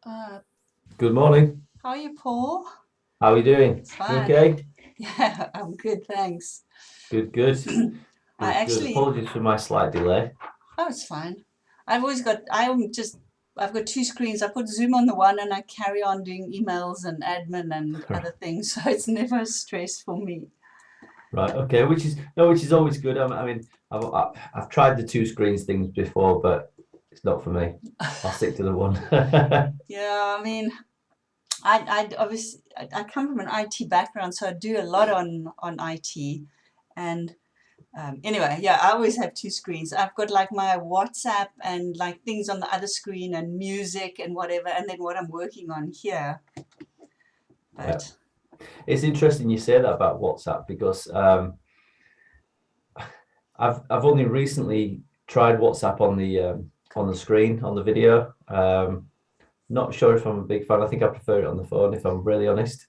Uh, Good morning. how are you, Paul? How are you doing? You Fine. okay? Yeah, I'm good, thanks. Good, good. I Good, good. actually, Apologies for my slight delay. oh, it's fine. I've got two screens. I put Zoom on the one and I carry on doing emails and admin and other things. So it's never a stress for me. Right, okay. Which is always good. I've tried the two screens things before, but it's not for me. I'll stick to the one. Yeah, I mean, I come from an IT background, so I do a lot on IT. And anyway, yeah, I always have two screens. I've got like my WhatsApp and like things on the other screen and music and whatever, and then what I'm working on here. Yeah. But It's interesting you say that about WhatsApp because I've only recently tried WhatsApp on the screen on the video. Not sure if I'm a big fan. I think I prefer it on the phone if I'm really honest.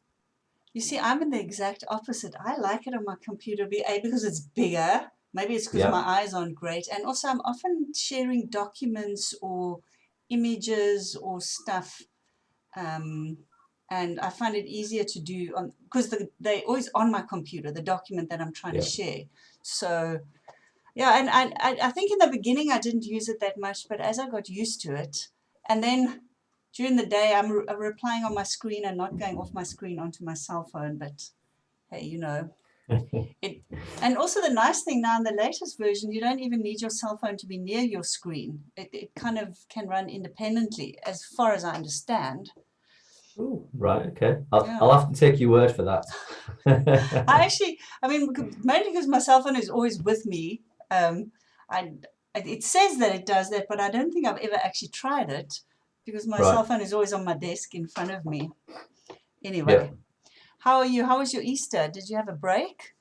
you see, I'm in the exact opposite. I like it on my computer because it's bigger. Maybe it's because my Yeah, eyes aren't great. And also, I'm often sharing documents or images or stuff. Um, and I find it easier to do on because they're always on my computer, the document that I'm trying to yeah. share. So, yeah, and I think in the beginning I didn't use it that much, but as I got used to it, and then during the day I'm replying on my screen and not going off my screen onto my cell phone. But hey, it. And also the nice thing now in the latest version, you don't even need your cell phone to be near your screen. It kind of can run independently, as far as I understand. Oh, right, okay. I'll Yeah. have to take your word for that. I mean, mainly because my cell phone is always with me. Um, I, it says that it does that, but I don't think I've ever actually tried it because my Right. cell phone is always on my desk in front of me. Yeah. Anyway, how are you? How was your Easter? Did you have a break?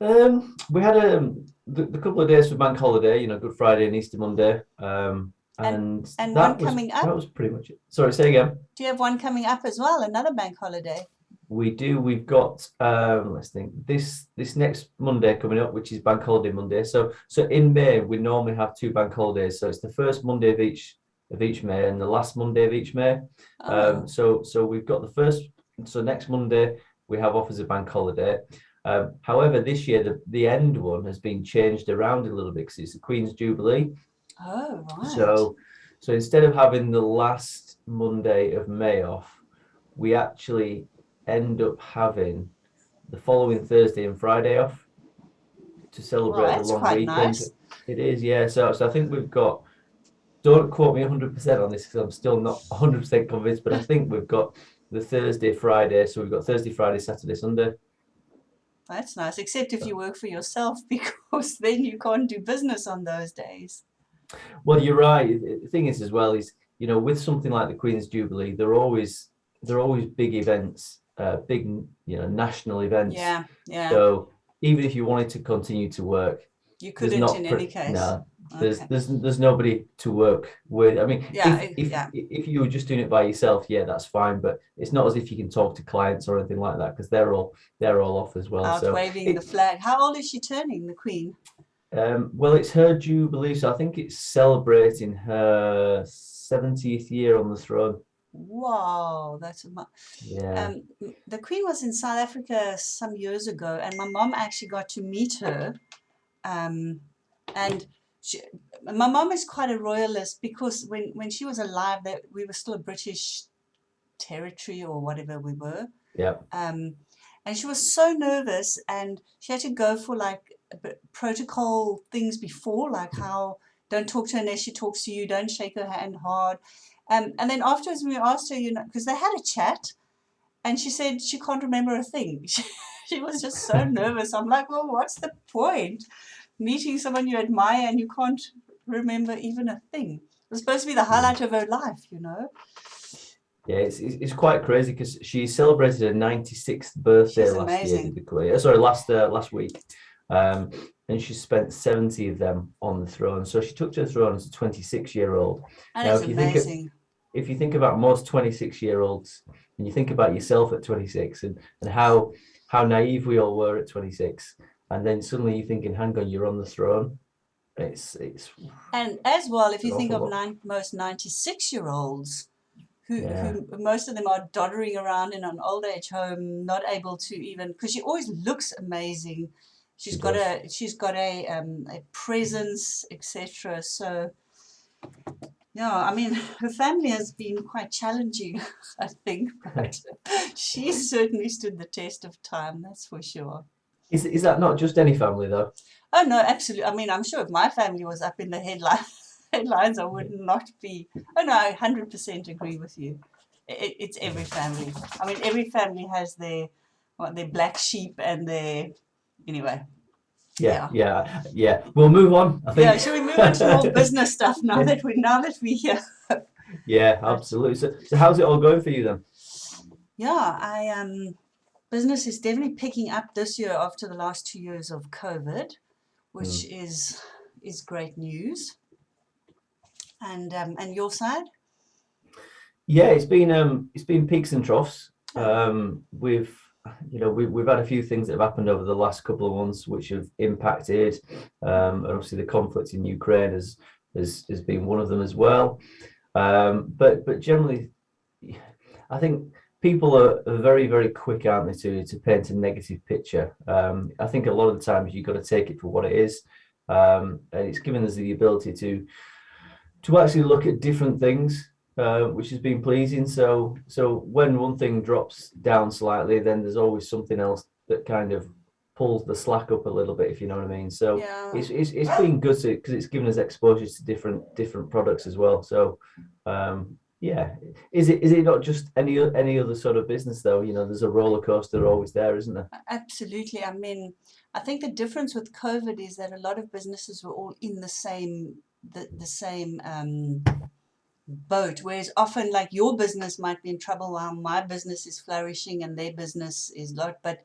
We had the couple of days for bank holiday, Good Friday and Easter Monday. And And and one that was coming up? that was pretty much it. Sorry, say again. Do you have one coming up as well? Another bank holiday? We do. We've got let's think this next Monday coming up, which is Bank Holiday Monday. So in May we normally have two bank holidays. So it's the first Monday of each May and the last Monday of each May. Oh, So we've got the first. So next Monday we have off as a bank holiday. However, this year the end one has been changed around a little bit because it's the Queen's Jubilee. oh, right. So so instead of having the last Monday of May off, we actually end up having the following Thursday and Friday off to Well, celebrate the that's long quite weekend. nice. It is, yeah. So I think we've got. Don't quote me 100% on this because I'm still not 100% convinced, but I think we've got the Thursday, Friday. So we've got Thursday, Friday, Saturday, Sunday. That's nice, except if you work for yourself, because then you can't do business on those days. Well, you're right. The thing is, as well, is with something like the Queen's Jubilee, they're always big events, big national events. Yeah, yeah. So even if you wanted to continue to work, You there's couldn't not in any case. no, Okay. there's nobody to work with. I mean, Yeah, if yeah. if you were just doing it by yourself, yeah, that's fine. But it's not as if you can talk to clients or anything like that because they're all off as well. Out So waving the it flag. How old is she turning, the Queen? well, it's her jubilee, so I think it's celebrating her 70th year on the throne. Wow, Yeah, um, the Queen was in South Africa some years ago, and my mom actually got to meet her. Um, and she, my mom is quite a royalist because when she was alive, that we were still a British territory or whatever we were. yeah. Um, and she was so nervous, and she had to go for like protocol things before, like how don't talk to her unless she talks to you, don't shake her hand hard. And then afterwards, we asked her, because they had a chat, and she said she can't remember a thing. She was just so nervous. I'm like, well, what's the point? Meeting someone you admire and you can't remember even a thing. It was supposed to be the highlight of her life. Yeah, it's quite crazy because she celebrated her 96th birthday She's last year, did amazing. the Queen. Sorry, last week. Um, and she spent 70 of them on the throne. So she took to the throne as a 26-year-old. That Now, is amazing. if you think about most 26-year-olds and you think about yourself at 26 and how naive we all were at 26, and then suddenly you're thinking, hang on, you're on the throne. It's And as well, if an you think awful of lot. most 96-year-olds, Yeah, who most of them are doddering around in an old age home, not able to even, because she always looks amazing. she does. She's got a presence, etc. So yeah, I mean, her family has been quite challenging, I think, but she's certainly stood the test of time, that's for sure. Is that not just any family though? Oh no, absolutely. I mean, I'm sure if my family was up in the headlines, I would not be. Oh no, I 100% agree with you. It's every family. I mean, every family has their black sheep and their anyway. Yeah, Yeah, yeah, yeah. We'll move on, I yeah. think. Shall we move on to more business stuff now that we're here? Yeah, But absolutely. So how's it all going for you then? yeah, I business is definitely picking up this year after the last 2 years of COVID, which Mm. is great news. And your side? Yeah, it's been peaks and troughs. Oh, We've we've had a few things that have happened over the last couple of months which have impacted, and obviously the conflict in Ukraine has been one of them as well. But generally, I think people are very, very quick, aren't they, to paint a negative picture. I think a lot of the times you've got to take it for what it is, and it's given us the ability to actually look at different things, which has been pleasing. So when one thing drops down slightly, then there's always something else that kind of pulls the slack up a little bit, if you know what I mean. So yeah. it's been good because it's given us exposure to different products as well. So yeah, is it not just any other sort of business though? You know, there's a roller coaster always there, isn't there? Absolutely. I mean, I think the difference with COVID is that a lot of businesses were all in the same boat, whereas often like your business might be in trouble while my business is flourishing and their business is not. But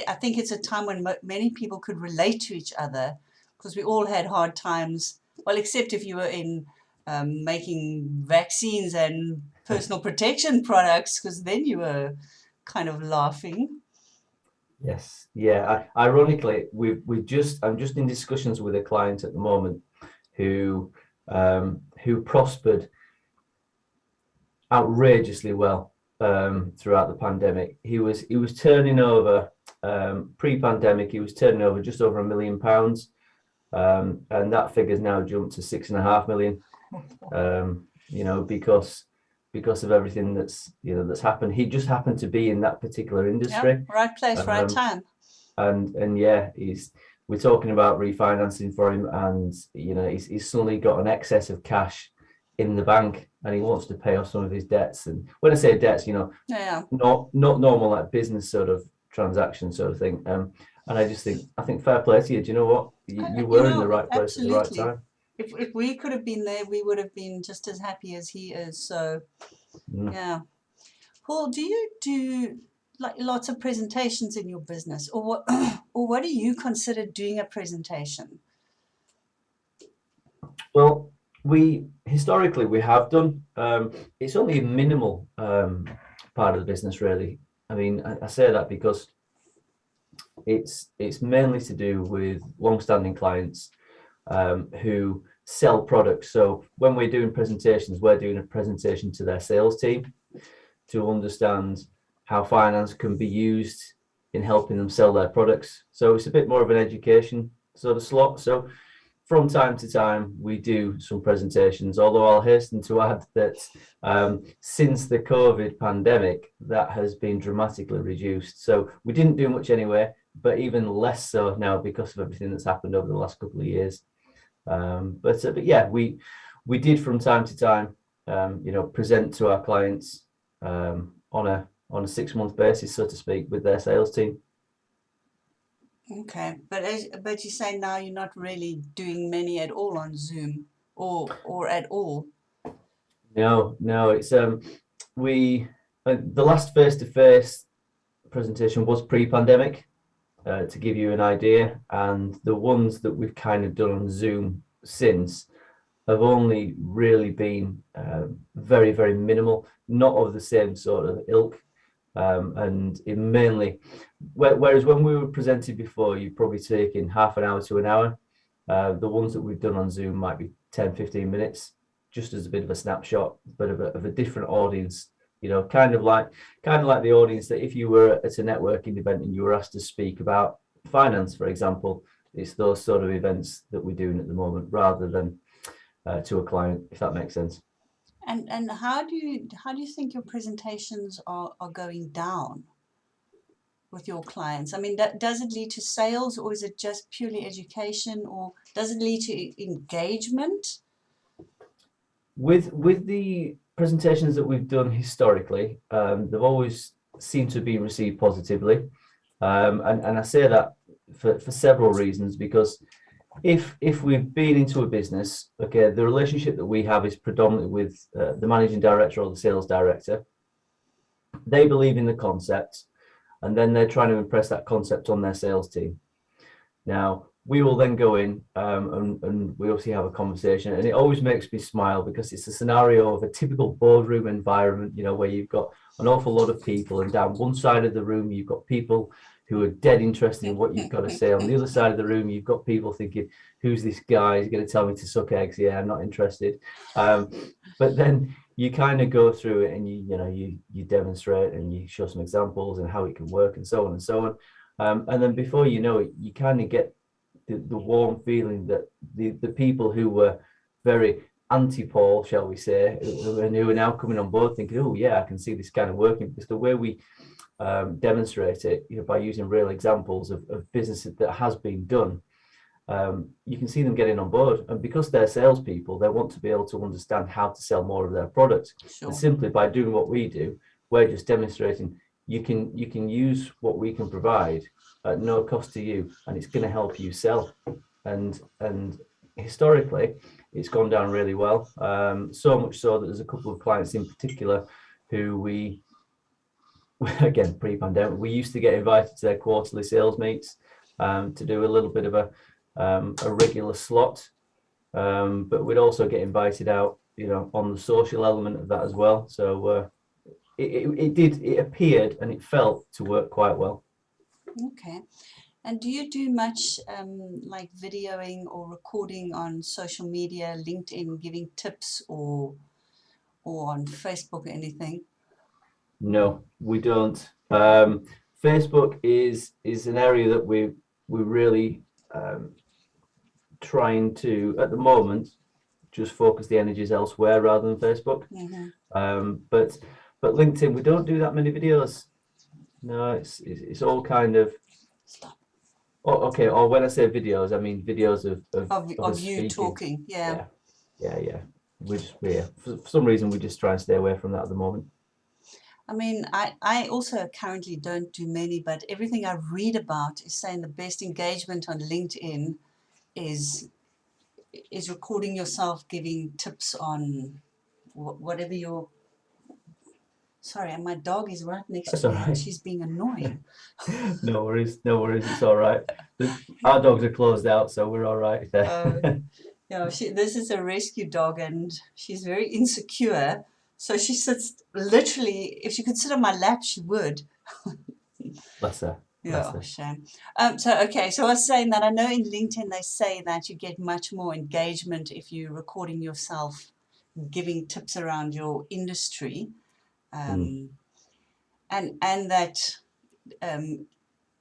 I think it's a time when many people could relate to each other because we all had hard times. Well, except if you were in making vaccines and personal protection products, because then you were kind of laughing. Yes, yeah. Ironically, I'm just in discussions with a client at the moment who who prospered outrageously well throughout the pandemic. He was turning over pre-pandemic. He was turning over just over £1 million, and that figure's now jumped to 6.5 million. You know, because of everything that's happened. He just happened to be in that particular Yep, industry. right place, right Um, time. and yeah, he's we're talking about refinancing for him, and you know he's suddenly got an excess of cash in the bank, and he wants to pay off some of his debts. And when I say debts, you know, Yeah, not normal like business sort of transaction sort of thing. And I think fair play to you. Do you know what? You you were in the know, right place at the right absolutely. time. If we could have been there, we would have been just as happy as he is. So Mm. yeah. Paul, do you do like lots of presentations in your business, or what, or what do you consider doing a presentation? Well, we historically we have done. It's only a minimal part of the business, really. I mean, I say that because it's mainly to do with long-standing clients who sell products. So when we're doing presentations, we're doing a presentation to their sales team to understand how finance can be used in helping them sell their products. So it's a bit more of an education sort of slot. So from time to time, we do some presentations, although I'll hasten to add that since the COVID pandemic, that has been dramatically reduced. So we didn't do much anyway, but even less so now because of everything that's happened over the last couple of years. But yeah, we did from time to time, you know, present to our clients on a 6 month basis, so to speak, with their sales team. Okay, but you say now you're not really doing many at all on Zoom or at all. No, no, it's we the last face to face presentation was pre-pandemic, to give you an idea, and the ones that we've kind of done on Zoom since have only really been very, very minimal, not of the same sort of ilk. And it mainly, whereas when we were presented before, you've probably taken half an hour to an hour. The ones that we've done on Zoom might be 10, 15 minutes, just as a bit of a snapshot, but of a different audience. You know, kind of like the audience that if you were at a networking event and you were asked to speak about finance, for example, it's those sort of events that we're doing at the moment, rather than to a client, if that makes sense. And how do you think your presentations are going down with your clients? I mean, does it lead to sales, or is it just purely education, or does it lead to engagement? With the presentations that we've done historically, they've always seemed to be received positively, and I say that for several reasons, because if we've been into a business, okay, the relationship that we have is predominantly with the managing director or the sales director. They believe in the concept, and then they're trying to impress that concept on their sales team. Now, we will then go in and we obviously have a conversation, and it always makes me smile because it's a scenario of a typical boardroom environment, you know, where you've got an awful lot of people, and down one side of the room you've got people who are dead interested in what you've got to say. On the other side of the room you've got people thinking, who's this guy? He's going to tell me to suck eggs. Yeah, I'm not interested. But then you kind of go through it and you demonstrate and you show some examples and how it can work and so on and so on. And then before you know it, you kind of get the warm feeling that the people who were very anti-Paul, shall we say, who are now coming on board thinking, oh yeah, I can see this kind of working, because the way we demonstrate it, you know, by using real examples of business that has been done, you can see them getting on board, and because they're salespeople, they want to be able to understand how to sell more of their product. Sure. And simply by doing what we do, we're just demonstrating you can use what we can provide at no cost to you, and it's going to help you sell. And historically, it's gone down really well. So much so that there's a couple of clients in particular who we, again, pre-pandemic, we used to get invited to their quarterly sales meets to do a little bit of a regular slot, but we'd also get invited out, you know, on the social element of that as well. So it appeared and it felt to work quite well. Okay. And do you do much like videoing or recording on social media, LinkedIn, giving tips, or on Facebook or anything? No, we don't. Facebook is an area that we're really trying to, at the moment, just focus the energies elsewhere rather than Facebook. Mm-hmm. But LinkedIn, we don't do that many videos. No, it's all kind of. Stop. Oh, okay. Or when I say videos, I mean videos of Of us you speaking. talking, yeah. Yeah. For some reason we just try and stay away from that at the moment. I mean, I also currently don't do many, but everything I read about is saying the best engagement on LinkedIn is recording yourself giving tips on whatever your. Sorry, and my dog is right next That's to all me, and right. she's being annoying. No worries. It's all right. Our dogs are closed out, so we're all right there. Yeah, this is a rescue dog, and she's very insecure. So she sits literally, if she could sit on my lap, she would. Bless her. Yeah, shame. So I was saying that I know in LinkedIn they say that you get much more engagement if you're recording yourself giving tips around your industry, and that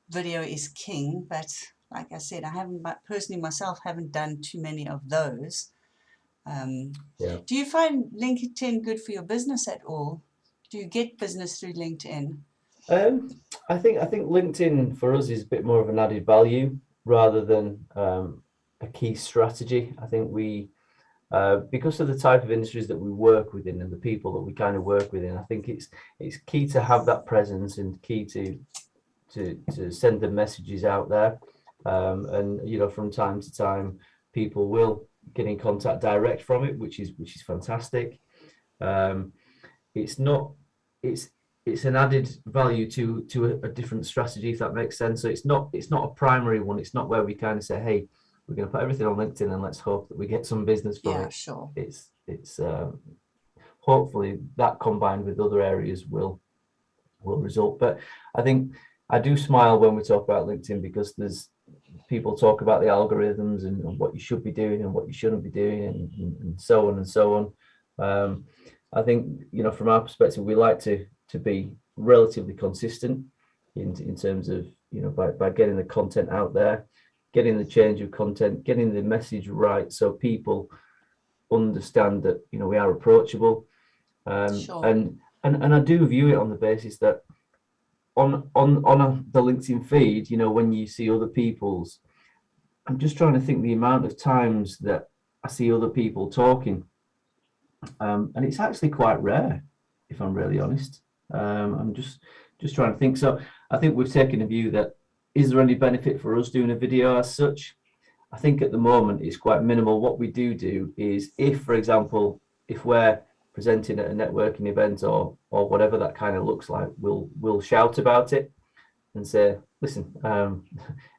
video is king. But like I said, I haven't personally myself haven't done too many of those. Yeah. Do you find LinkedIn good for your business at all? Do you get business through LinkedIn? I think LinkedIn for us is a bit more of an added value rather than a key strategy. I think we, because of the type of industries that we work within and the people that we kind of work within, I think it's key to have that presence and key to send the messages out there. And you know, from time to time, people will get in contact direct from it, which is fantastic. It's not it's an added value to a different strategy, if that makes sense. So it's not a primary one. It's not where we kind of say, hey, we're going to put everything on LinkedIn and let's hope that we get some business from Yeah, it. sure. It's hopefully that combined with other areas will result. But I think I do smile when we talk about LinkedIn, because there's people talk about the algorithms and what you should be doing and what you shouldn't be doing and so on and so on. I think, from our perspective, we like to be relatively consistent in terms of, by getting the content out there, getting the change of content, getting the message right, so people understand that, we are approachable. Sure. And I do view it on the basis that on the LinkedIn feed, when you see other people's, I'm just trying to think the amount of times that I see other people talking, and it's actually quite rare, if I'm really honest. I'm just trying to think. So I think we've taken a view that, is there any benefit for us doing a video as such? I think at the moment it's quite minimal. What we do is, if, for example, if we're presenting at a networking event or whatever that kind of looks like, we'll shout about it and say, listen,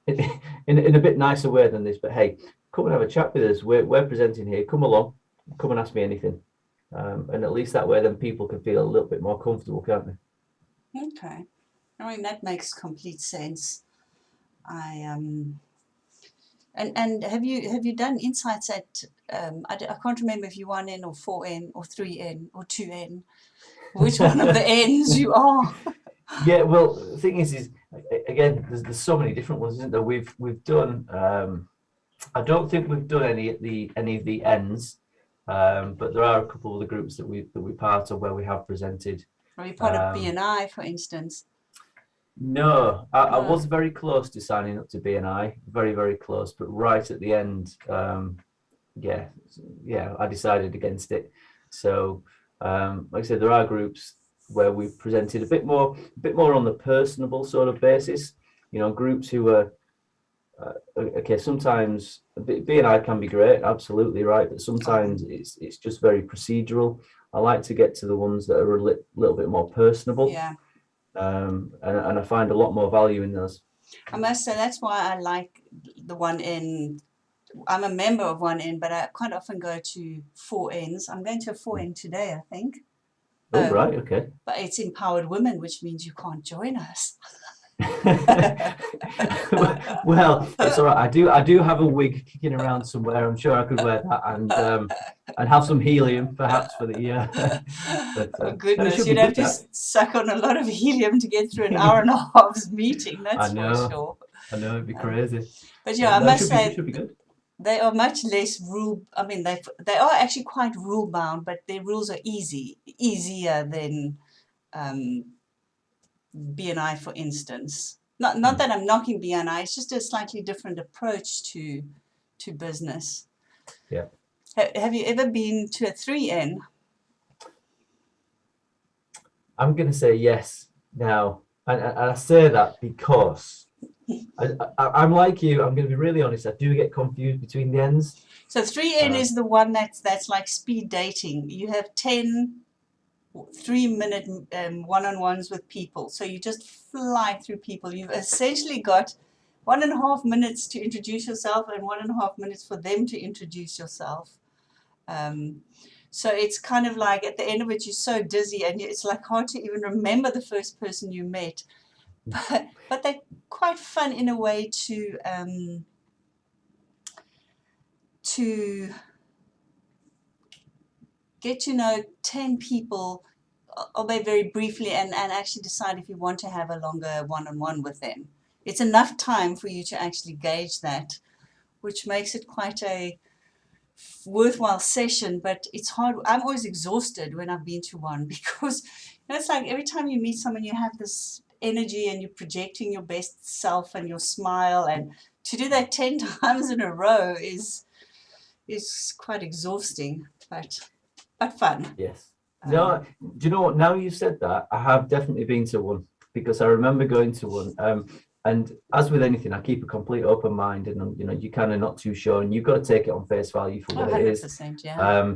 in a bit nicer way than this, but hey, come and have a chat with us. We're presenting here. Come along, come and ask me anything. And at least that way, then people can feel a little bit more comfortable, can't they? Okay. I mean, that makes complete sense. And have you done insights at I can't remember if you 1N or 4N or 3N or 2N, which one of the N's you are? Yeah, well, the thing is again, there's so many different ones, isn't there? We've done. I don't think we've done any of the N's, but there are a couple of the groups that we're part of where we have presented. Are you part of BNI, for instance? No, I was very close to signing up to BNI, very, very close, but right at the end, yeah, I decided against it. So, like I said, there are groups where we've presented a bit more on the personable sort of basis. Groups who are okay. Sometimes BNI can be great, absolutely right, but sometimes it's just very procedural. I like to get to the ones that are a little bit more personable. Yeah. And I find a lot more value in those. I must say that's why I like the 1N. I'm a member of 1N, but I quite often go to 4Ns. I'm going to a 4N today, I think. Oh, right, okay. But it's empowered women, which means you can't join us. Well, it's all right. I do have a wig kicking around somewhere. I'm sure I could wear that and have some helium perhaps for the year. Oh goodness, you'd have to suck on a lot of helium to get through an hour and a half's meeting. That's for sure. I know, it'd be crazy. But yeah, I must say, should be good. They are much less rule. I mean, they are actually quite rule bound, but their rules are easier than BNI, for instance. Not that I'm knocking BNI. It's just a slightly different approach to business. Yeah. Have you ever been to a 3N? I'm going to say yes now, and I say that because I'm like you. I'm going to be really honest. I do get confused between the N's. So 3N is the one that's like speed dating. You have 10 3-minute one-on-ones with people. So you just fly through people. You've essentially got 1.5 minutes to introduce yourself and 1.5 minutes for them to introduce yourself. So it's kind of like at the end of it, you're so dizzy and it's like hard to even remember the first person you met. But they're quite fun in a way to get to know 10 people, albeit very briefly, and actually decide if you want to have a longer one-on-one with them. It's enough time for you to actually gauge that, which makes it quite a worthwhile session, but it's hard. I'm always exhausted when I've been to one because it's like every time you meet someone, you have this energy and you're projecting your best self and your smile, and to do that 10 times in a row is quite exhausting, but fun. Yes. No, do you know what? Now you've said that, I have definitely been to one because I remember going to one. And as with anything, I keep a complete open mind, and you're kind of not too sure, and you've got to take it on face value for what 100%, it is. Yeah.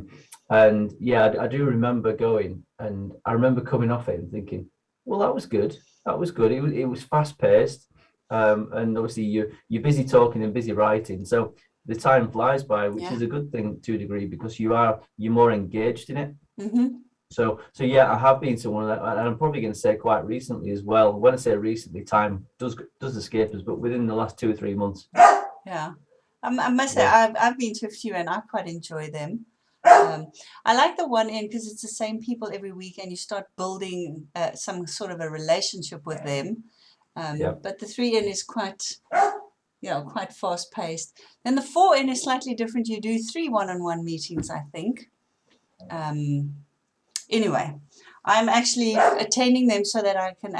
And yeah, I do remember going, and I remember coming off it and thinking, well, that was good. That was good. It was fast paced, and obviously you're busy talking and busy writing, so the time flies by, which is a good thing to a degree because you're more engaged in it. Mm-hmm. So yeah, I have been to one of that, and I'm probably going to say quite recently as well. When I say recently, time does escape us, but within the last 2 or 3 months. Yeah, I must say I've been to a few and I quite enjoy them. I like the one in because it's the same people every week, and you start building some sort of a relationship with them. Yeah. But the 3 in is quite, quite fast paced. Then the 4 in is slightly different. You do 3 one-on-one meetings, I think. Anyway, I'm actually attending them so that I can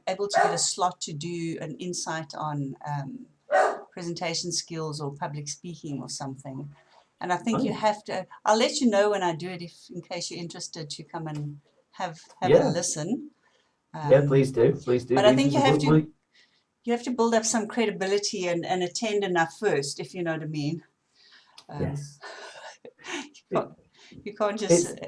able to get a slot to do an insight on presentation skills or public speaking or something. And I think you have to. I'll let you know when I do it, if in case you're interested to come and have a Yeah. listen. Yeah, please do. Please do. But I think you have Will- to. You have to build up some credibility and attend enough first, if you know what I mean. Yes. You can't just.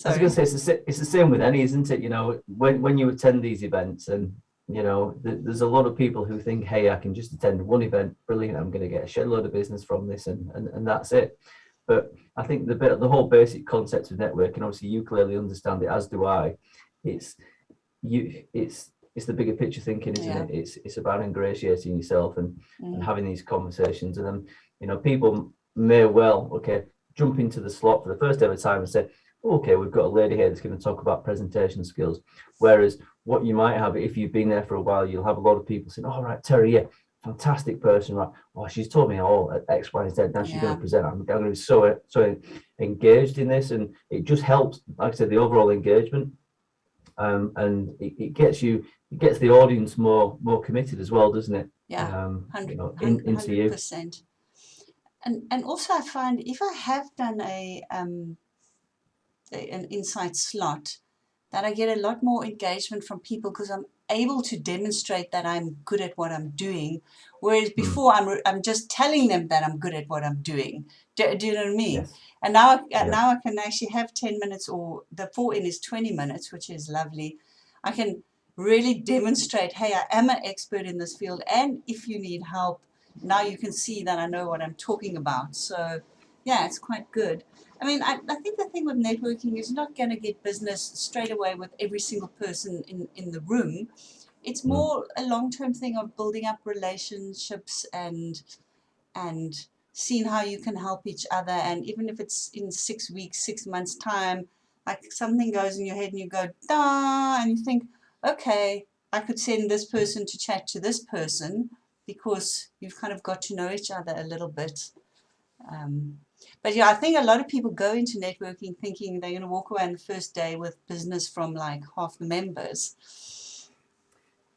I was going to say it's the same with any, isn't it? You know, when you attend these events, and you know, there's a lot of people who think, hey, I can just attend one event, brilliant, I'm going to get a shed load of business from this, and that's it. But I think the whole basic concept of networking, obviously you clearly understand it, as do I. It's the bigger picture thinking, isn't it? It's about ingratiating yourself and having these conversations, and then, you know, people may well jump into the slot for the first ever time and say, okay, we've got a lady here that's going to talk about presentation skills. Whereas what you might have, if you've been there for a while, you'll have a lot of people saying, all right, Terry, yeah, fantastic person, right? Oh, she's told me all at X, Y, and Z. Now she's going to present. I'm going to be so engaged in this, and it just helps, like I said, the overall engagement. And it gets the audience more committed as well, doesn't it? Yeah, into you. 100%. And also I find if I have done an insight slot, that I get a lot more engagement from people because I'm able to demonstrate that I'm good at what I'm doing, whereas before I'm just telling them that I'm good at what I'm doing. Do you know what I mean? Yes. And now I can actually have 10 minutes, or the 4 in is 20 minutes, which is lovely. I can really demonstrate, hey, I am an expert in this field, and if you need help, now you can see that I know what I'm talking about. So yeah, it's quite good. I mean, I think the thing with networking is not going to get business straight away with every single person in the room. It's more a long-term thing of building up relationships and seeing how you can help each other. And even if it's in 6 weeks, 6 months time, like something goes in your head and you go, da, and you think, okay, I could send this person to chat to this person, because you've kind of got to know each other a little bit. But yeah, I think a lot of people go into networking thinking they're going to walk away on the first day with business from like half the members.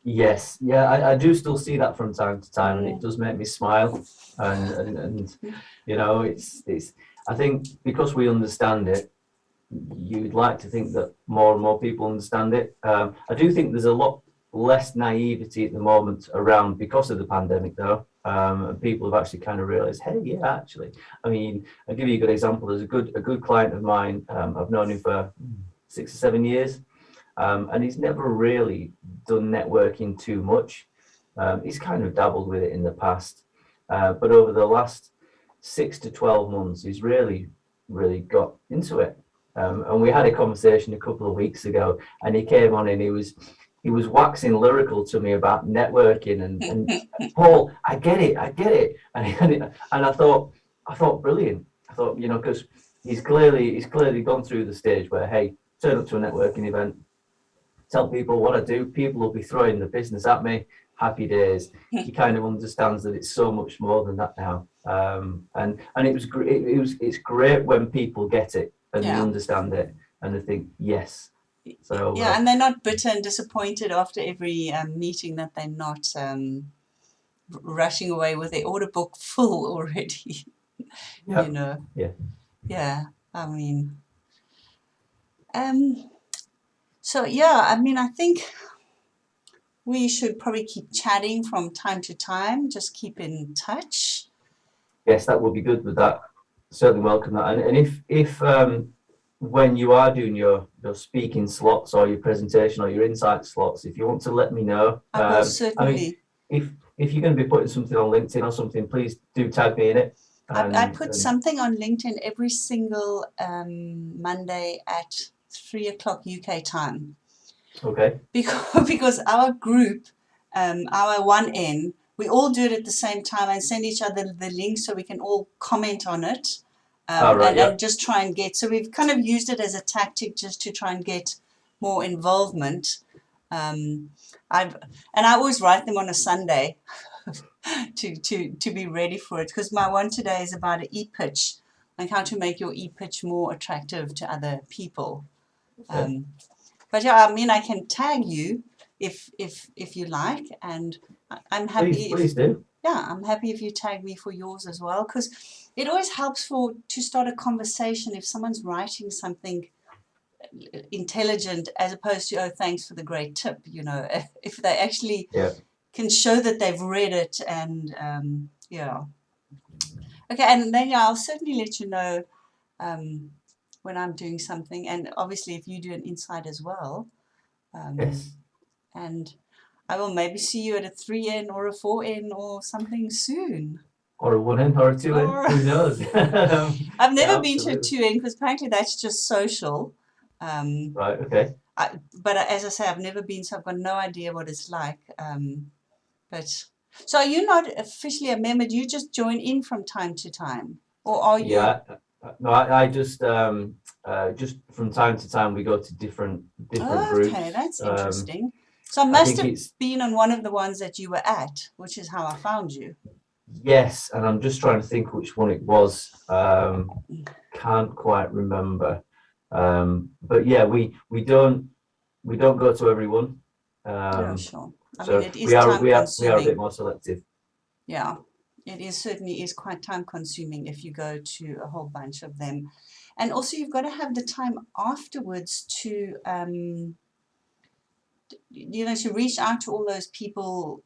Yes, yeah, I do still see that from time to time, and it does make me smile. And you know, it's I think because we understand it, you'd like to think that more and more people understand it. I do think there's a lot less naivety at the moment around because of the pandemic, though. And people have actually kind of realized, hey, yeah, actually, I mean, I'll give you a good example. There's a good client of mine. I've known him for 6 or 7 years, and he's never really done networking too much. He's kind of dabbled with it in the past, but over the last 6 to 12 months, he's really got into it. And we had a conversation a couple of weeks ago, and he came on and he was waxing lyrical to me about networking and Paul, I get it, and I thought brilliant. I thought, you know, because he's clearly gone through the stage where, hey, turn up to a networking event, tell people what I do, people will be throwing the business at me, happy days. He kind of understands that it's so much more than that now. And it's great when people get it and they understand it and they think, yes. So and they're not bitter and disappointed after every meeting that they're not rushing away with their order book full already. You know. Yeah. I mean, so yeah, I mean, I think we should probably keep chatting from time to time. Just keep in touch. Yes, that would be good with that. Certainly welcome that. And if when you are doing your speaking slots or your presentation or your insight slots, if you want to let me know. I will certainly. I mean, if you're going to be putting something on LinkedIn or something, please do tag me in it. I put something on LinkedIn every single Monday at 3:00 UK time. Okay. Because our group, our 1N, we all do it at the same time and send each other the link so we can all comment on it. Right, yeah. and just try and get. So we've kind of used it as a tactic just to try and get more involvement. I always write them on a Sunday to be ready for it, because my one today is about an e-pitch, like how to make your e-pitch more attractive to other people. Okay. But yeah, I mean, I can tag you if you like, and I'm happy. Please do. Yeah, I'm happy if you tag me for yours as well, because it always helps to start a conversation if someone's writing something intelligent, as opposed to, oh, thanks for the great tip. You know, if they actually can show that they've read it, and yeah. Okay, and then yeah, I'll certainly let you know when I'm doing something, and obviously if you do an insight as well. Yes. And I will maybe see you at a 3N or a 4N or something soon. Or a 1N or a 2N, who knows? I've never been to a 2N, because apparently that's just social. Right, okay. But as I say, I've never been, so I've got no idea what it's like. But so are you not officially a member? Do you just join in from time to time, or are you? Yeah, no, I just from time to time we go to different groups. Okay, that's interesting. So I must have it's been on one of the ones that you were at, which is how I found you. Yes, and I'm just trying to think which one it was. Can't quite remember. But yeah, we don't go to everyone. Yeah, sure. I So mean, it is we are time-consuming. a bit more selective. Yeah, it is certainly is quite time-consuming if you go to a whole bunch of them, and also you've got to have the time afterwards to you know, to reach out to all those people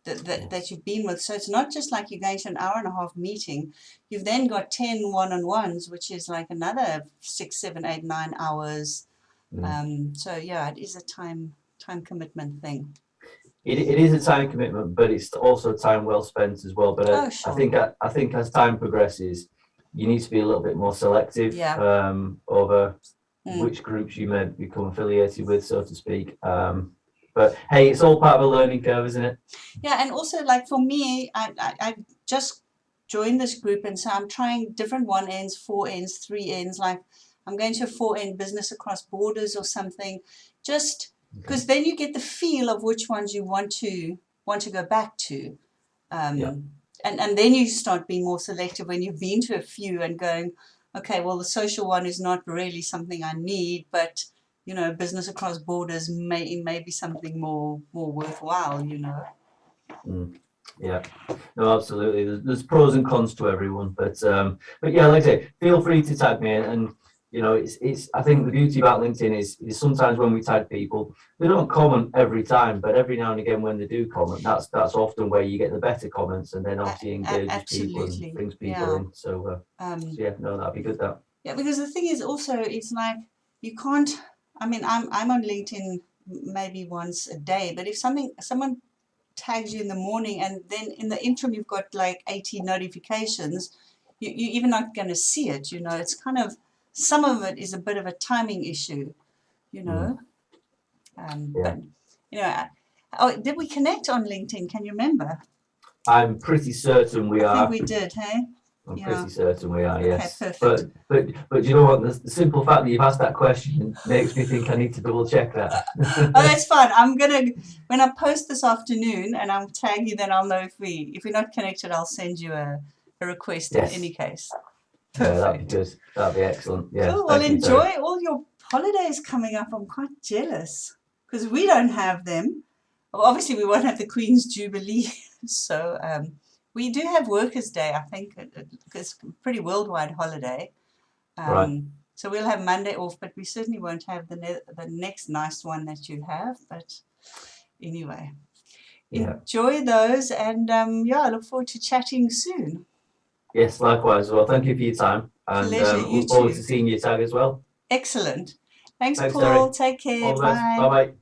that you've been with. So it's not just like you're going to an hour and a half meeting. You've then got 10 one-on-ones, which is like another 6, 7, 8, 9 hours. So yeah, it is a time commitment thing. It is a time commitment, but it's also time well spent as well. But Sure. I think as time progresses, you need to be a little bit more selective over which groups you may become affiliated with, so to speak. But hey, it's all part of a learning curve, isn't it? Yeah, and also like for me, I just joined this group, and so I'm trying different 1Ns, 4Ns, 3Ns. Like I'm going to a 4N business across borders or something, just because then you get the feel of which ones you want to go back to. And then you start being more selective when you've been to a few and going, okay, well, the social one is not really something I need, but you know, business across borders may be something more worthwhile, you know. Yeah, no, absolutely. There's pros and cons to everyone, but yeah, like I say, feel free to tag me, and you know, it's. I think the beauty about LinkedIn is sometimes when we tag people, they don't comment every time, but every now and again when they do comment, that's often where you get the better comments, and then obviously engages people and brings people in. So yeah, no, that'd be good. That. Yeah, because the thing is also, it's like you can't. I mean, I'm on LinkedIn maybe once a day, but if someone tags you in the morning and then in the interim you've got like 80 notifications, you're even not going to see it. You know, it's kind of, some of it is a bit of a timing issue, you know. But you know, did we connect on LinkedIn? Can you remember? I'm pretty certain we are. I think we did, hey? I'm pretty certain we are, yes. Okay, perfect. But you know what? The simple fact that you've asked that question makes me think I need to double check that. Oh, that's fine. I'm gonna, when I post this afternoon and I'll tag you, then I'll know if we're not connected. I'll send you a request in any case. Perfect. Yeah, that'd be good. That'd be excellent. Yeah. Cool. Well, enjoy all your holidays coming up. I'm quite jealous because we don't have them. Well, obviously, we won't have the Queen's Jubilee, so. We do have Workers' Day, I think. It's a pretty worldwide holiday. Right. So we'll have Monday off, but we certainly won't have the next nice one that you have. But anyway, enjoy those, and yeah, I look forward to chatting soon. Yes, likewise. Well, thank you for your time, and look forward to seeing you tag as well. Excellent. Thanks, Thanks, Paul. Terry. Take care. All the best. Bye. Bye-bye.